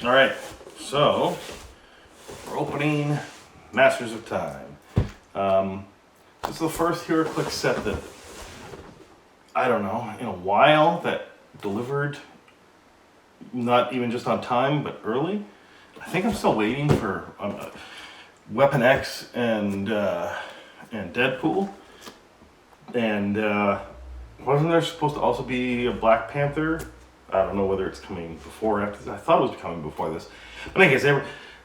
All right, so we're opening Masters of Time. This is the first Heroclix set that I don't know in a while that delivered, not even just on time but early. I think I'm still waiting for Weapon X and Deadpool, and wasn't there supposed to also be a Black Panther? I don't know whether it's coming before or after this. I thought it was coming before this. But anyways,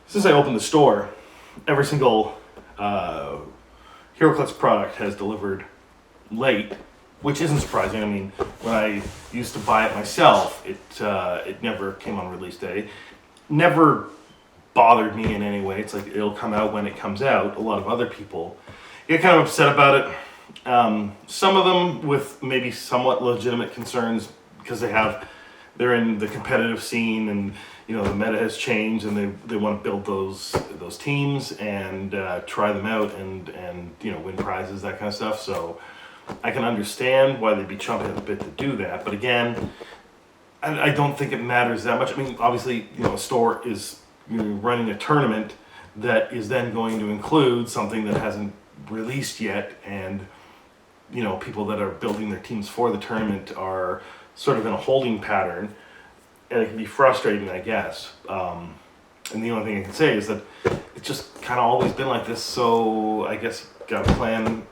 since I opened the store, every single HeroClix product has delivered late, which isn't surprising. I mean, when I used to buy it myself, it never came on release day. Never bothered me in any way. It's like it'll come out when it comes out. A lot of other people get kind of upset about it. Some of them with maybe somewhat legitimate concerns because they're in the competitive scene, and the meta has changed, and they want to build those teams and try them out and win prizes, that kind of stuff. So I can understand why they'd be chomping at the bit to do that. But again, I don't think it matters that much. I mean, obviously, a store is running a tournament that is then going to include something that hasn't released yet, and people that are building their teams for the tournament are sort of in a holding pattern, and it can be frustrating, I guess. And the only thing I can say is that it's just kind of always been like this. So I guess you got to plan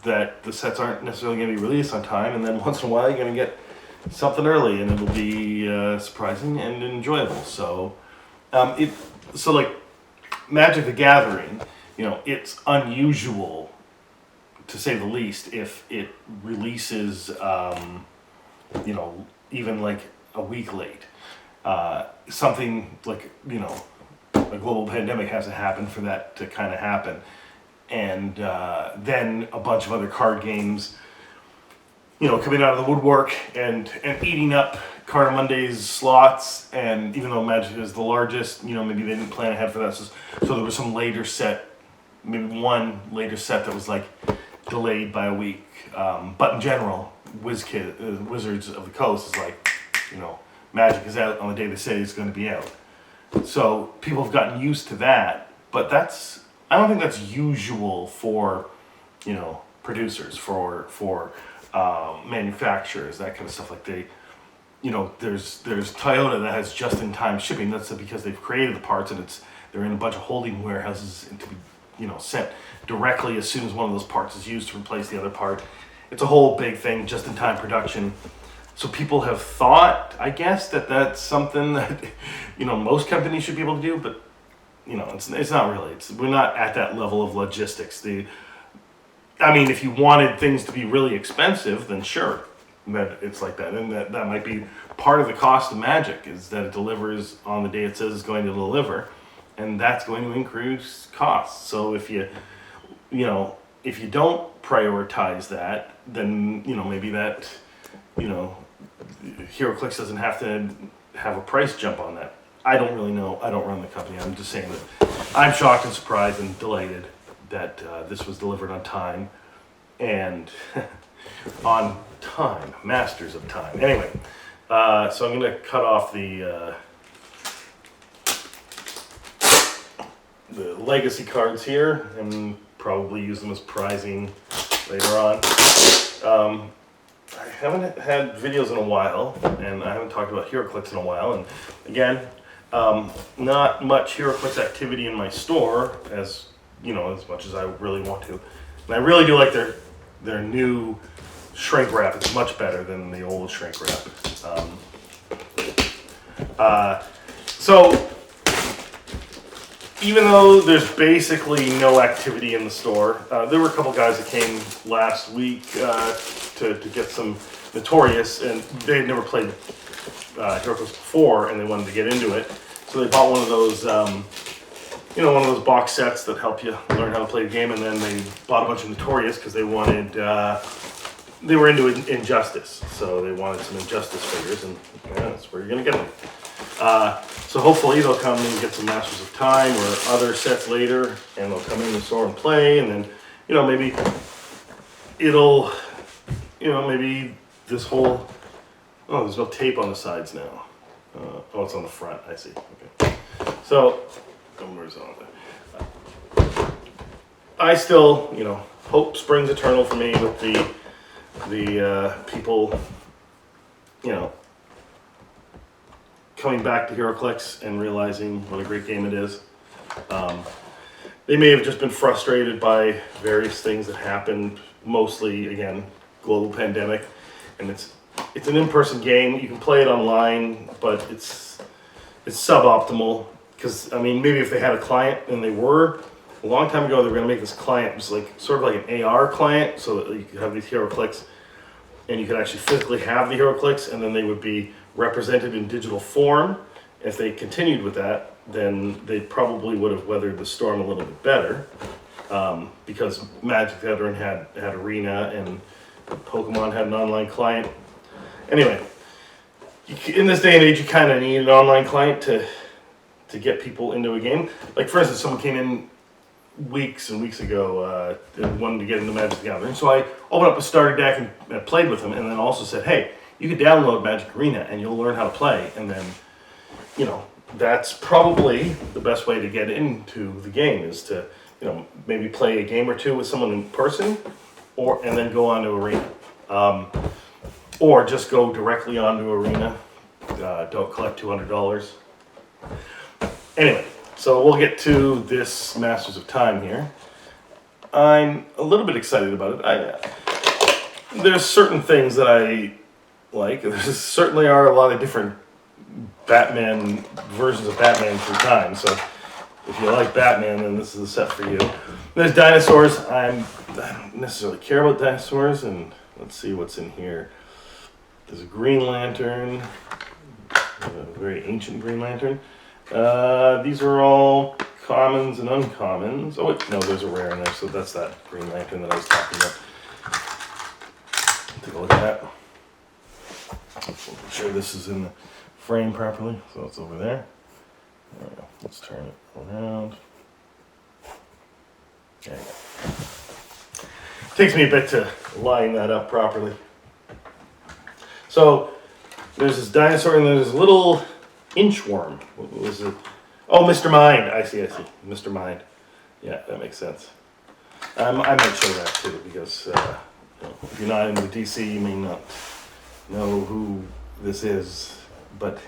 that the sets aren't necessarily going to be released on time, and then once in a while you're going to get something early, and it'll be surprising and enjoyable. So like Magic the Gathering, it's unusual to say the least if it releases even like a week late. Something like, a global pandemic has to happen for that to kind of happen. And then a bunch of other card games, coming out of the woodwork and eating up Card Monday's slots. And even though Magic is the largest, maybe they didn't plan ahead for that. So there was some later set, maybe one later set that was like delayed by a week. But in general, Wizards of the Coast is like, Magic is out on the day they say it's going to be out. So people have gotten used to that, but I don't think that's usual for, producers, for manufacturers, that kind of stuff. Like there's Toyota that has just-in-time shipping. That's because they've created the parts, and they're in a bunch of holding warehouses to be, sent directly as soon as one of those parts is used to replace the other part. It's a whole big thing, just-in-time production. So people have thought, I guess, that that's something that, most companies should be able to do, but, it's not really. We're not at that level of logistics. If you wanted things to be really expensive, then sure, that it's like that. And that might be part of the cost of Magic, is that it delivers on the day it says it's going to deliver, and that's going to increase costs. So if you don't prioritize that, then, maybe that, HeroClix doesn't have to have a price jump on that. I don't really know. I don't run the company. I'm just saying that I'm shocked and surprised and delighted that this was delivered on time. And on time. Masters of Time. Anyway, so I'm going to cut off the legacy cards here and probably use them as prizing later on. I haven't had videos in a while, and I haven't talked about HeroClix in a while, and again, not much HeroClix activity in my store as much as I really want to. And I really do like their new shrink wrap. It's much better than the old shrink wrap. So even though there's basically no activity in the store, there were a couple guys that came last week to get some Notorious, and they had never played HeroClix before, and they wanted to get into it. So they bought one of those, one of those box sets that help you learn how to play the game, and then they bought a bunch of Notorious because they wanted, they were into Injustice, so they wanted some Injustice figures, and that's where you're gonna get them. So hopefully they'll come and get some Masters of Time or other sets later, and they'll come in the store and play, and then, maybe it'll, maybe this whole, oh, there's no tape on the sides now. Oh, it's on the front. I see. Okay. So, where's it on there? I still, hope springs eternal for me with the people, coming back to Heroclix and realizing what a great game it is. They may have just been frustrated by various things that happened, mostly, again, global pandemic, and it's an in-person game. You can play it online, but it's suboptimal, because, maybe if they had a client, and they were, a long time ago, they were going to make this client, it was sort of like an AR client, so that you could have these Heroclix, and you could actually physically have the Heroclix, and then they would be represented in digital form. If they continued with that, then they probably would have weathered the storm a little bit better, because Magic the Gathering had Arena, and Pokemon had an online client. Anyway, in this day and age, you kind of need an online client to get people into a game. Like, for instance, someone came in weeks and weeks ago and wanted to get into Magic the Gathering. So I opened up a starter deck and played with them, and then also said, hey, you can download Magic Arena and you'll learn how to play. And then, that's probably the best way to get into the game, is to, maybe play a game or two with someone in person, and then go on to Arena. Or just go directly onto Arena. Don't collect $200. Anyway, so we'll get to this Masters of Time here. I'm a little bit excited about it. There's certain things that I like. There certainly are a lot of different Batman versions of Batman through time. So if you like Batman, then this is a set for you. There's dinosaurs. I don't necessarily care about dinosaurs, and let's see what's in here. There's a Green Lantern, a very ancient Green Lantern. These are all commons and uncommons. Oh wait, no, there's a rare in there, so that's that Green Lantern that I was talking about. Take a look at that. Make sure this is in the frame properly, so it's over there. There we go. Let's turn it around. There you go. Takes me a bit to line that up properly. So there's this dinosaur, and there's a little inchworm. What was it? Oh, Mr. Mind. I see. Mr. Mind. Yeah, that makes sense. I might show that too, because if you're not into DC, you may not know who this is, but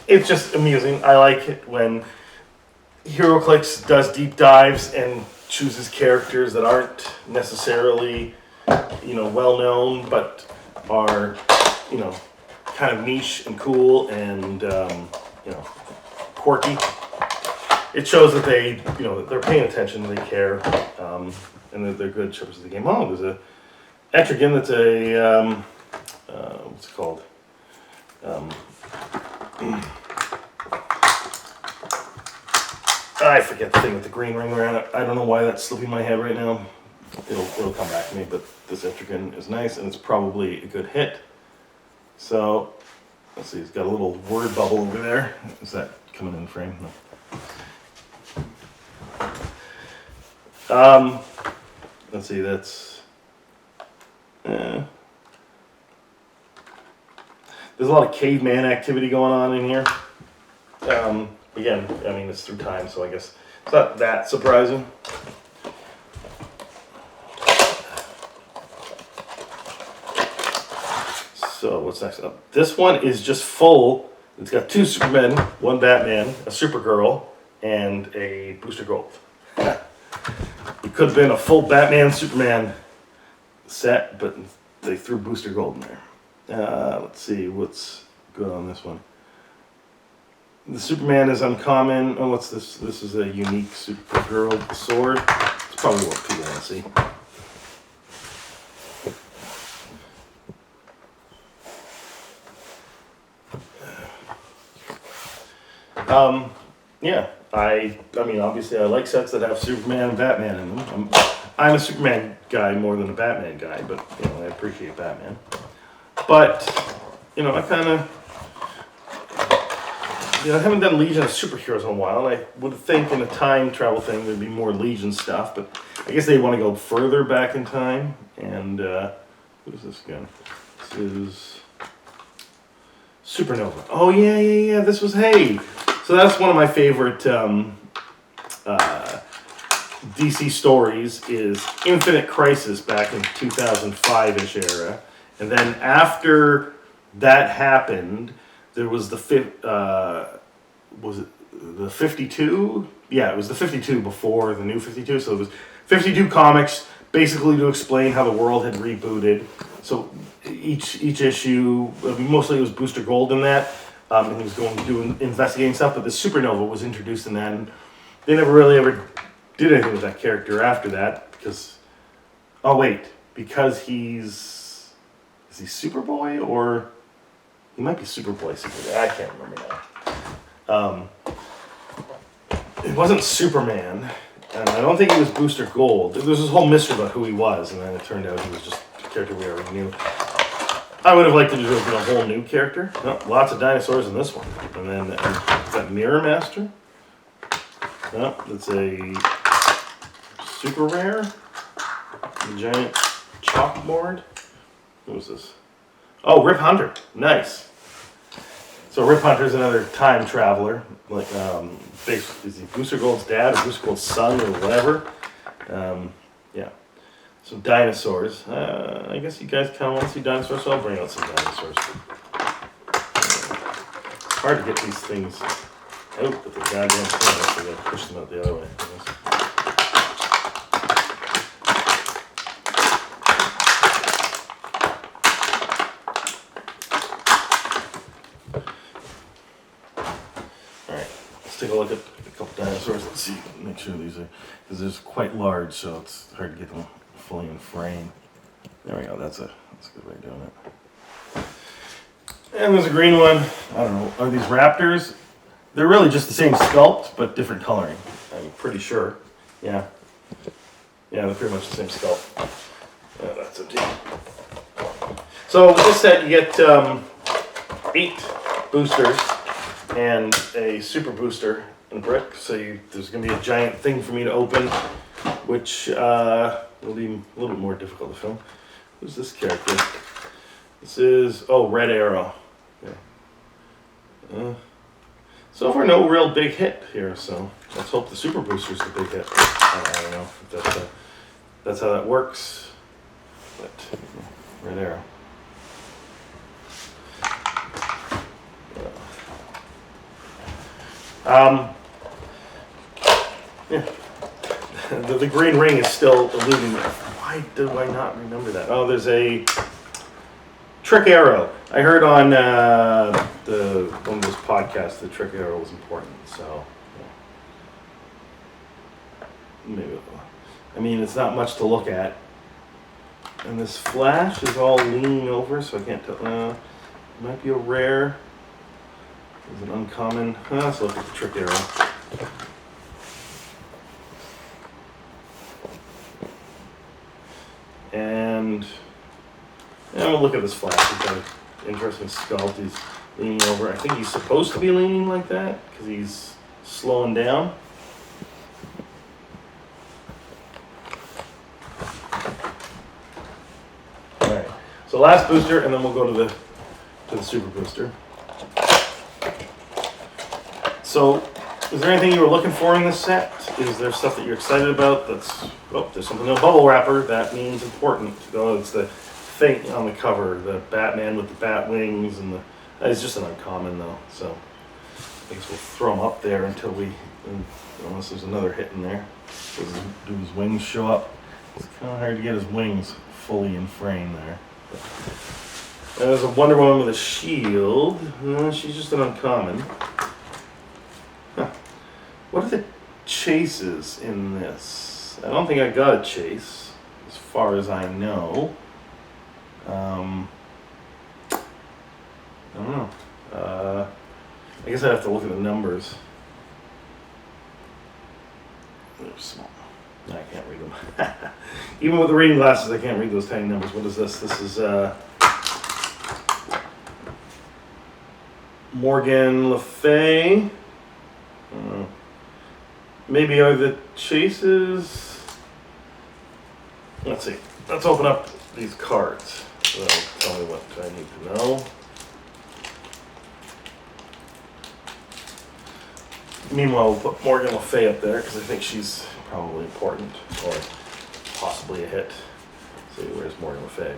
it's just amusing. I like it when Heroclix does deep dives and chooses characters that aren't necessarily, well known, but are, kind of niche and cool and, quirky. It shows that they, they're paying attention, they care, and that they're good shippers of the game. Oh, there's a Etrigan that's a, what's it called? I forget the thing with the green ring around it. I don't know why that's slipping my head right now. It'll come back to me, but this Etrigan is nice, and it's probably a good hit. So, let's see, it's got a little word bubble over there. Is that coming in frame? No. Let's see, that's... there's a lot of caveman activity going on in here. Again, it's through time, so I guess it's not that surprising. So what's next up? This one is just full. It's got 2 Supermen, 1 Batman, a Supergirl, and a Booster Gold. It could have been a full Batman Superman set, but they threw Booster Gold in there. Let's see what's good on this one. The Superman is uncommon. Oh, what's this? This is a unique Supergirl sword. It's probably what people want to see. Yeah, obviously I like sets that have Superman and Batman in them. I'm a Superman guy more than a Batman guy, but, I appreciate Batman. But, I kind of, I haven't done Legion of Superheroes in a while, and I would think in a time travel thing there'd be more Legion stuff, but I guess they want to go further back in time, and, what is this again? This is Supernova. Oh yeah. This was So that's one of my favorite DC stories. Is Infinite Crisis back in 2005-ish era, and then after that happened, there was was it the 52? Yeah, it was the 52 before the new 52. So it was 52 comics, basically to explain how the world had rebooted. So each issue, mostly it was Booster Gold in that, and he was going to do investigating stuff. But the Supernova was introduced in that, and they never really ever did anything with that character after that because is he Superboy or he might be Superboy? I can't remember now. It wasn't Superman, and I don't think he was Booster Gold. There was this whole mystery about who he was, and then it turned out he was just a character we already knew. I would have liked to do a whole new character. No, lots of dinosaurs in this one. And then is that Mirror Master? No, that's a super rare. A giant chalkboard. What was this? Oh, Rip Hunter. Nice. So Rip Hunter's another time traveler. Like, is he Booster Gold's dad or Booster Gold's son or whatever? Yeah. Some dinosaurs. I guess you guys kind of want to see dinosaurs, so I'll bring out some dinosaurs. It's hard to get these things out with the goddamn camera, so I gotta push them out the other way. Alright, let's take a look at a couple dinosaurs. Let's see, make sure these are, because they're quite large, so it's hard to get them fully in frame. There we go, that's a good way of doing it. And there's a green one. I don't know, are these raptors? They're really just the same sculpt, but different coloring. I'm pretty sure. Yeah. Yeah, they're pretty much the same sculpt. Yeah, that's a deal. So with this set, you get 8 boosters and a super booster and a brick. So there's going to be a giant thing for me to open, which will be a little bit more difficult to film. Who's this character? This is, Red Arrow. Yeah. So far, no real big hit here, so let's hope the Super Booster's the big hit. I don't know if that's how that works, but Red Arrow. Yeah. The green ring is still eluding me. Why do I not remember that? Oh, there's a Trick Arrow. I heard on one of those podcasts that Trick Arrow was important, so yeah. Maybe. I mean, it's not much to look at, and this Flash is all leaning over, so I can't tell. It might be a rare. It's an uncommon. Let's look at the Trick Arrow. And we'll look at this Flash. He's got an interesting sculpt. He's leaning over. I think he's supposed to be leaning like that because he's slowing down. All right. So last booster, and then we'll go to the super booster. So, is there anything you were looking for in this set? Is there stuff that you're excited about? There's something in a bubble wrapper. That means important. It's the thing on the cover, the Batman with the bat wings, and it's just an uncommon though. So I guess we'll throw him up there until unless there's another hit in there. Do his wings show up? It's kind of hard to get his wings fully in frame there. There's a Wonder Woman with a shield. She's just an uncommon. Huh. What are the chases in this? I don't think I got a chase, as far as I know. I don't know. I guess I'd have to look at the numbers. They're small. I can't read them. Even with the reading glasses, I can't read those tiny numbers. What is this? This is Morgan Le Fay. Maybe are the chases? Let's see. Let's open up these cards. That'll tell me what I need to know. Meanwhile, we'll put Morgan Le Fay up there because I think she's probably important, or possibly a hit. Let's see, where's Morgan Le Fay?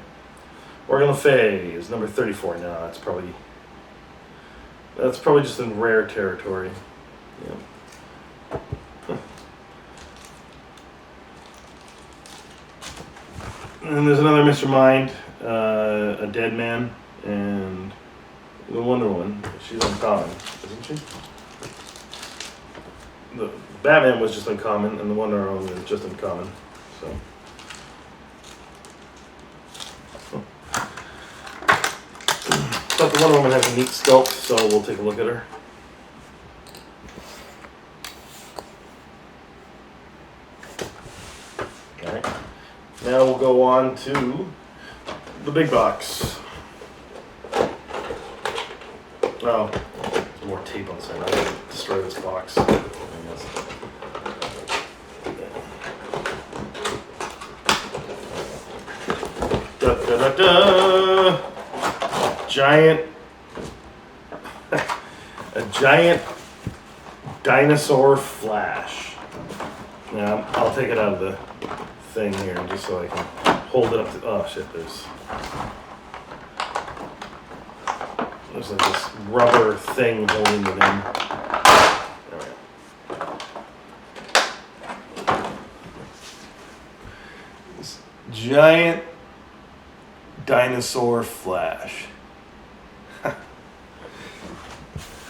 Morgan Le Fay is number 34 now. That's probably just in rare territory. Yeah. And then there's another Mr. Mind, a Dead Man, and the Wonder Woman. She's uncommon, isn't she? The Batman was just uncommon, and the Wonder Woman is just uncommon. So. But the Wonder Woman has a neat sculpt, so we'll take a look at her. Alright. Now we'll go on to the big box. Oh, there's more tape on the side. I'm going to destroy this box. Da, da, da, da. A giant dinosaur Flash. Now I'll take it out of the thing here just so I can hold it up to. Oh shit! There's like this rubber thing holding it in. All right. This giant dinosaur Flash.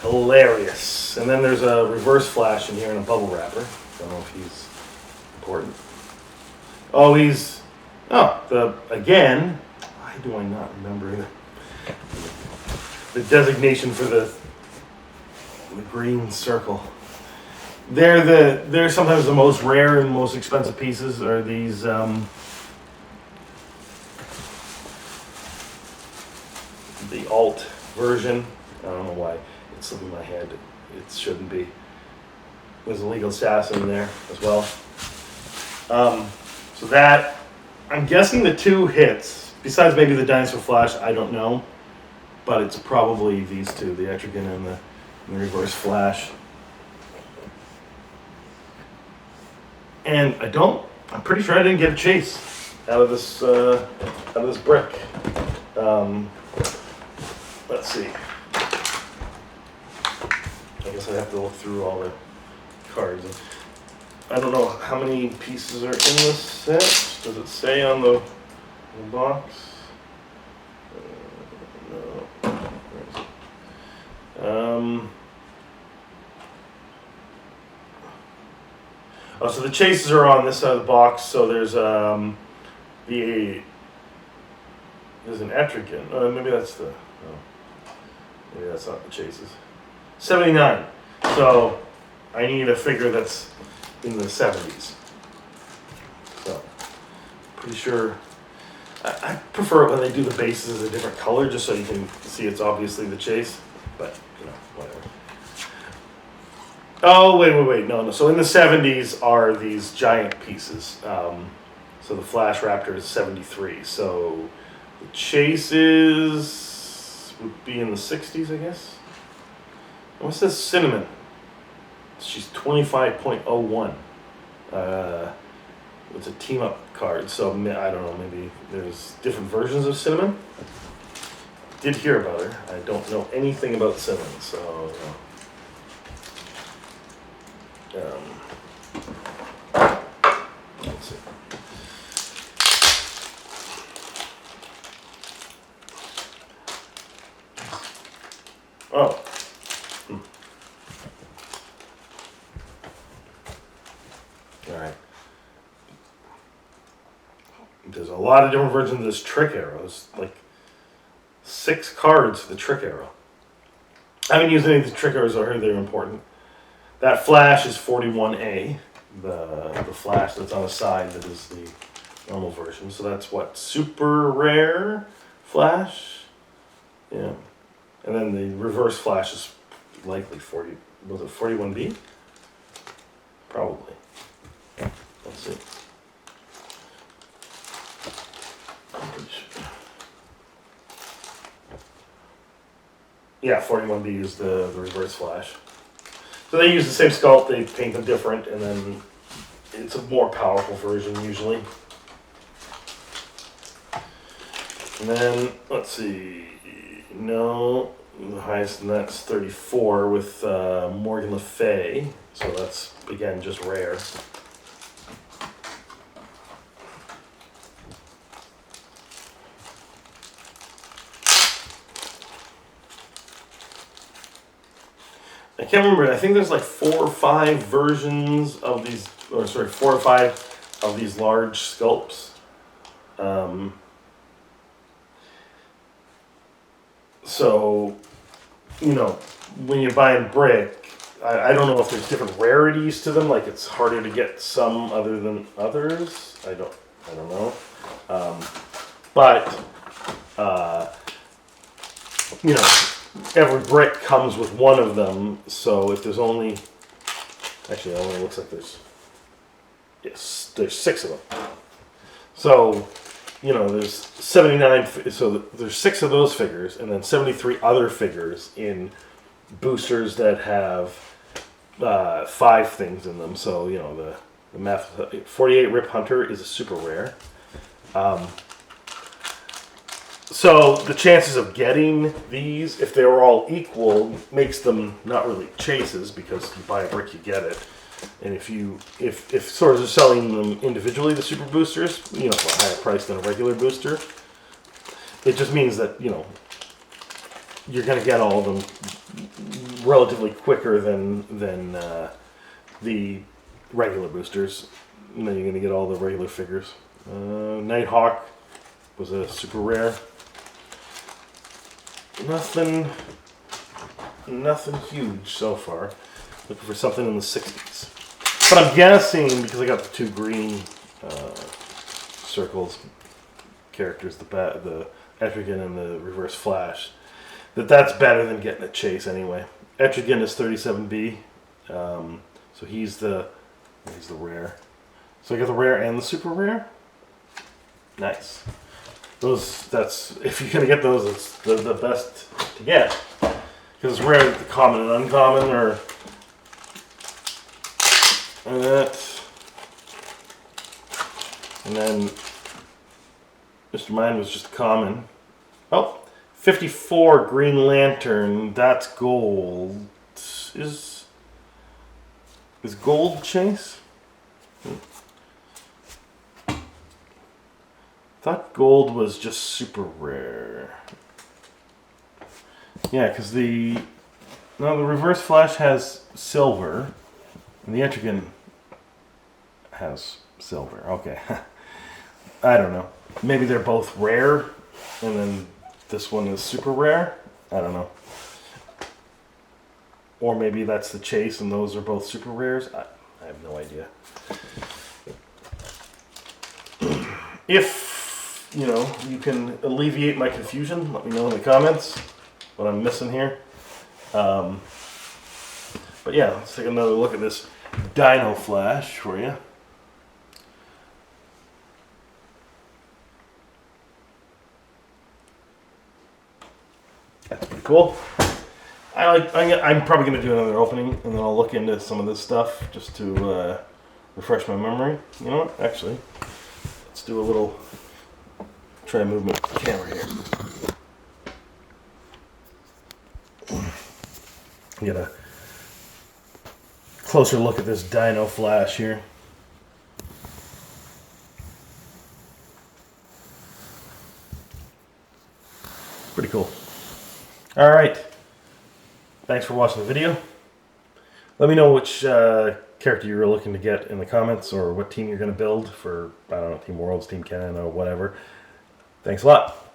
Hilarious. And then there's a reverse Flash in here in a bubble wrapper. Don't know if he's important. Oh, again, why do I not remember the designation for the green circle? They're sometimes the most rare and most expensive pieces are these the alt version. I don't know why it's in my head. It shouldn't be. There's a legal assassin in there as well. So that, I'm guessing the two hits, besides maybe the Dinosaur Flash, I don't know. But it's probably these two, the Etrigan and the Reverse Flash. And I'm pretty sure I didn't get a chase out of this brick. Let's see. I guess I have to look through all the cards. I don't know how many pieces are in this set. Does it say on the box? No. Where is it? Oh, so the chases are on this side of the box. So there's an Etrigan. Maybe that's the. Oh, maybe that's not the chases. 79. So I need a figure that's in the 70s. So pretty sure. I prefer it when they do the bases a different color, just so you can see it's obviously the chase. But whatever. Oh wait, no. So in the 70s are these giant pieces. So the Flash Raptor is 73. So the chases would be in the 60s, I guess. What's this Cinnamon? She's 25.01. It's a team up card, so I don't know, maybe there's different versions of Cinnamon. Did hear about her. I don't know anything about Cinnamon, so let's see. Oh. Alright. There's a lot of different versions of this Trick Arrow. There's like 6 cards for the Trick Arrow. I haven't used any of the Trick Arrows, I heard they're important. That Flash is 41A. The Flash that's on the side that is the normal version. So that's what? Super rare Flash? Yeah. And then the reverse Flash is likely 40. Was it 41B? Probably. Let's see. Yeah, 41B is the reverse Flash. So they use the same sculpt, they paint them different, and then it's a more powerful version usually. And then, let's see, no, the highest in that's 34 with Morgan Le Fay, so that's, again, just rare. I can't remember, I think there's like 4 or 5 versions of these, or sorry, 4 or 5 of these large sculpts. So, you know, when you're buying brick, I don't know if there's different rarities to them, like it's harder to get some other than others. I don't know. But, you know, every brick comes with one of them, so if there's only, actually it only looks like there's 6 of them. So, you know, there's 79, so there's 6 of those figures, and then 73 other figures in boosters that have 5 things in them. So, you know, the math, 48 Rip Hunter is a super rare. So the chances of getting these, if they were all equal, makes them not really chases, because you buy a brick, you get it. And if stores are selling them individually, the super boosters, you know, for a higher price than a regular booster, it just means that, you know, you're going to get all of them relatively quicker than the regular boosters, and then you're going to get all the regular figures. Nighthawk was a super rare. Nothing huge so far. Looking for something in the 60s. But I'm guessing, because I got the 2 green circles characters, the Etrigan and the Reverse Flash, that's better than getting a chase anyway. Etrigan is 37B, so he's the rare. So I got the rare and the super rare. Nice. That's if you're gonna get those, it's the best to get, because it's rare that the common and uncommon are. And that, and then Mr. Mine was just common. Oh, 54 Green Lantern. That's gold. Is gold chase? Thought gold was just super rare. Yeah, because the Reverse Flash has silver, and the Etrigan has silver. Okay. I don't know. Maybe they're both rare, and then this one is super rare. I don't know. Or maybe that's the chase, and those are both super rares. I have no idea. If, you know, you can alleviate my confusion, let me know in the comments what I'm missing here. But yeah, let's take another look at this Dino Flash for you. That's pretty cool. I'm probably going to do another opening, and then I'll look into some of this stuff just to refresh my memory. You know what? Actually, let's do a little try and move my camera here. Get a closer look at this Dino Flash here. Pretty cool. All right. Thanks for watching the video. Let me know which character you were looking to get in the comments, or what team you're going to build for, I don't know, Team Worlds, Team Canada, or whatever. Thanks a lot.